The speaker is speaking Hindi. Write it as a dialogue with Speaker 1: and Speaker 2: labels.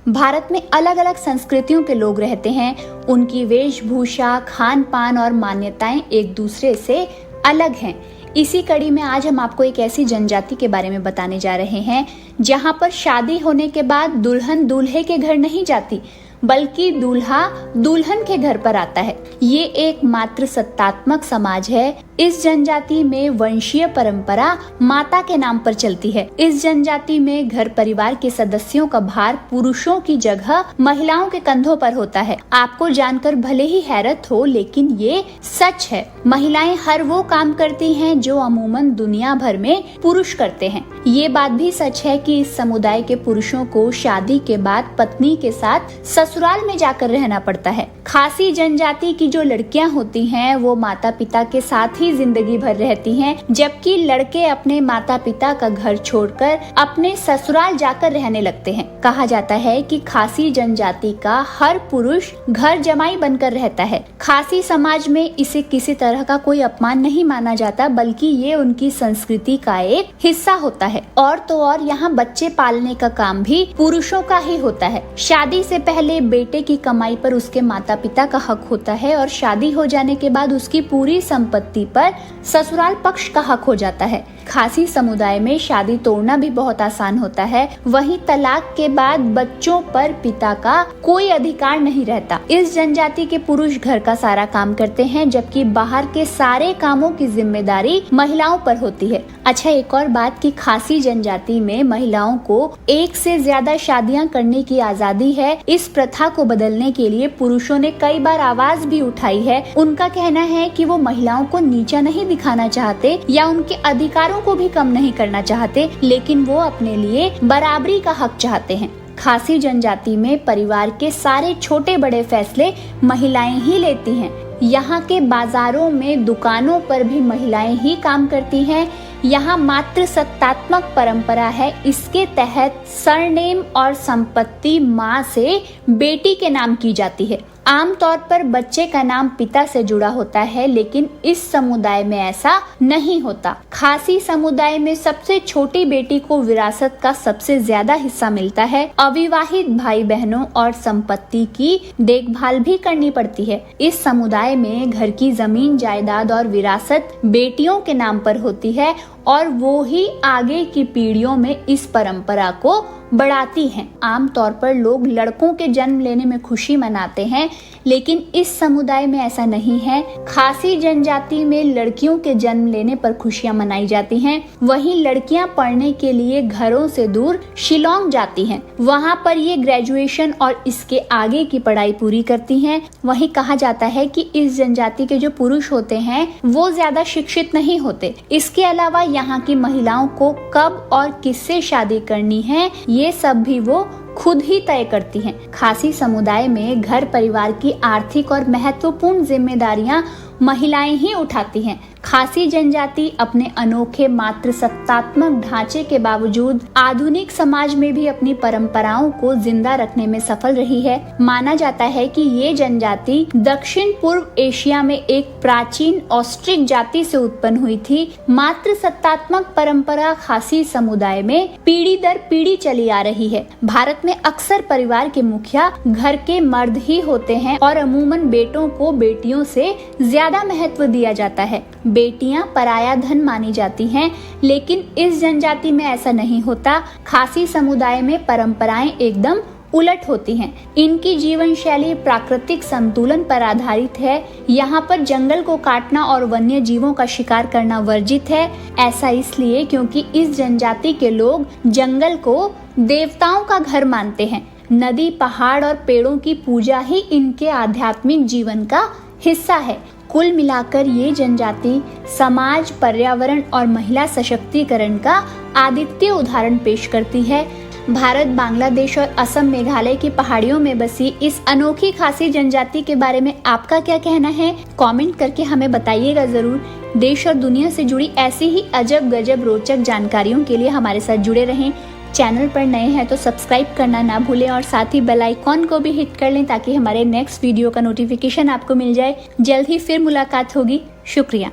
Speaker 1: भारत में अलग अलग संस्कृतियों के लोग रहते हैं। उनकी वेशभूषा, खान पान और मान्यताएं एक दूसरे से अलग हैं। इसी कड़ी में आज हम आपको एक ऐसी जनजाति के बारे में बताने जा रहे हैं जहां पर शादी होने के बाद दुल्हन दूल्हे के घर नहीं जाती, बल्कि दूल्हा दुल्हन के घर पर आता है। ये एक मात्र सत्तात्मक समाज है। इस जनजाति में वंशीय परंपरा माता के नाम पर चलती है। इस जनजाति में घर परिवार के सदस्यों का भार पुरुषों की जगह महिलाओं के कंधों पर होता है। आपको जानकर भले ही हैरत हो, लेकिन ये सच है। महिलाएं हर वो काम करती हैं जो अमूमन दुनिया भर में पुरुष करते हैं। ये बात भी सच है कि इस समुदाय के पुरुषों को शादी के बाद पत्नी के साथ ससुराल में जाकर रहना पड़ता है। खासी जनजाति की जो लड़कियां होती हैं वो माता पिता के साथ ही जिंदगी भर रहती हैं, जबकि लड़के अपने माता पिता का घर छोड़कर अपने ससुराल जाकर रहने लगते हैं। कहा जाता है कि खासी जनजाति का हर पुरुष घर जमाई बनकर रहता है। खासी समाज में इसे किसी तरह का कोई अपमान नहीं माना जाता, बल्कि ये उनकी संस्कृति का एक हिस्सा होता है। और तो और यहाँ बच्चे पालने का काम भी पुरुषों का ही होता है। शादी से पहले बेटे की कमाई पर उसके माता पिता का हक होता है और शादी हो जाने के बाद उसकी पूरी संपत्ति पर ससुराल पक्ष का हक हो जाता है। खासी समुदाय में शादी तोड़ना भी बहुत आसान होता है। वहीं तलाक के बाद बच्चों पर पिता का कोई अधिकार नहीं रहता। इस जनजाति के पुरुष घर का सारा काम करते हैं, जबकि बाहर के सारे कामों की जिम्मेदारी महिलाओं पर होती है। अच्छा, एक और बात कि खासी जनजाति में महिलाओं को एक से ज्यादा शादियां करने की आजादी है। इस प्रथा को बदलने के लिए पुरुषों ने कई बार आवाज भी उठाई है। उनका कहना है कि वो महिलाओं को नीचा नहीं दिखाना चाहते या उनके अधिकारों को भी कम नहीं करना चाहते, लेकिन वो अपने लिए बराबरी का हक चाहते हैं। खासी जनजाति में परिवार के सारे छोटे बड़े फैसले महिलाएं ही लेती हैं। यहाँ के बाजारों में दुकानों पर भी महिलाएं ही काम करती हैं। यहाँ मात्र सत्तात्मक परंपरा है। इसके तहत सरनेम और संपत्ति माँ से बेटी के नाम की जाती है। आमतौर पर बच्चे का नाम पिता से जुड़ा होता है, लेकिन इस समुदाय में ऐसा नहीं होता। खासी समुदाय में सबसे छोटी बेटी को विरासत का सबसे ज्यादा हिस्सा मिलता है। अविवाहित भाई बहनों और संपत्ति की देखभाल भी करनी पड़ती है। इस समुदाय में घर की जमीन जायदाद और विरासत बेटियों के नाम पर होती है और वो ही आगे की पीढ़ियों में इस परंपरा को बढ़ाती हैं। आमतौर पर लोग लड़कों के जन्म लेने में खुशी मनाते हैं, लेकिन इस समुदाय में ऐसा नहीं है। खासी जनजाति में लड़कियों के जन्म लेने पर खुशियां मनाई जाती हैं। वहीं लड़कियां पढ़ने के लिए घरों से दूर शिलोंग जाती हैं। वहां पर ये ग्रेजुएशन और इसके आगे की पढ़ाई पूरी करती हैं। वहीं कहा जाता है कि इस जनजाति के जो पुरुष होते हैं वो ज्यादा शिक्षित नहीं होते। इसके अलावा यहाँ की महिलाओं को कब और किससे शादी करनी है ये सब भी वो खुद ही तय करती हैं। खासी समुदाय में घर परिवार की आर्थिक और महत्वपूर्ण जिम्मेदारियां महिलाएं ही उठाती हैं। खासी जनजाति अपने अनोखे मात्र सत्तात्मक ढांचे के बावजूद आधुनिक समाज में भी अपनी परंपराओं को जिंदा रखने में सफल रही है। माना जाता है कि ये जनजाति दक्षिण पूर्व एशिया में एक प्राचीन ऑस्ट्रिक जाति से उत्पन्न हुई थी। मात्र सत्तात्मक परंपरा खासी समुदाय में पीढ़ी दर पीढ़ी चली आ रही है। भारत में अक्सर परिवार के मुखिया घर के मर्द ही होते हैं और अमूमन बेटों को बेटियों से ज्यादा महत्व दिया जाता है। बेटियां पराया धन मानी जाती हैं, लेकिन इस जनजाति में ऐसा नहीं होता। खासी समुदाय में परंपराएं एकदम उलट होती हैं। इनकी जीवन शैली प्राकृतिक संतुलन पर आधारित है। यहाँ पर जंगल को काटना और वन्य जीवों का शिकार करना वर्जित है। ऐसा इसलिए क्योंकि इस जनजाति के लोग जंगल को देवताओं का घर मानते हैं। नदी, पहाड़ और पेड़ों की पूजा ही इनके आध्यात्मिक जीवन का हिस्सा है। कुल मिलाकर ये जनजाति समाज, पर्यावरण और महिला सशक्तिकरण का अद्वितीय उदाहरण पेश करती है। भारत, बांग्लादेश और असम, मेघालय की पहाड़ियों में बसी इस अनोखी खासी जनजाति के बारे में आपका क्या कहना है? कमेंट करके हमें बताइएगा जरूर। देश और दुनिया से जुड़ी ऐसी ही अजब गजब रोचक जानकारियों के लिए हमारे साथ जुड़े रहें। चैनल पर नए हैं तो सब्सक्राइब करना ना भूलें और साथ ही बेल आइकॉन को भी हिट कर लें ताकि हमारे नेक्स्ट वीडियो का नोटिफिकेशन आपको मिल जाए। जल्द ही फिर मुलाकात होगी। शुक्रिया।